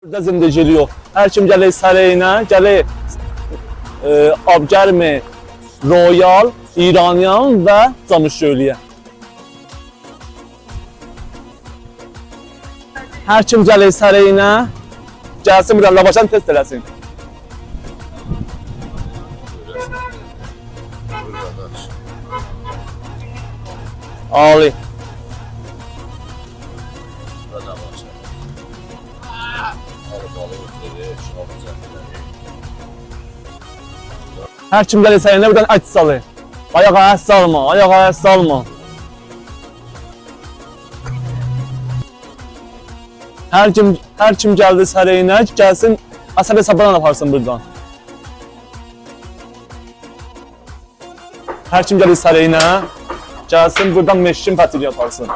Burada zindiciliği yok. Her kim gəlir sarayına, gəlir Abgermi, Royal, İranyan ve Camışköylüyə. Her kim gəlir sarayına, gəlsin buraya Labaşan test eləsin. Ali. Her kim gəlir sarayına buradan aç salı. Ayağa salma, ayağa salma. Her kim geldi sarayına gelsin asab hesabından aparsın buradan. Her kim geldi sarayına gelsin buradan meşkin patili yaparsın.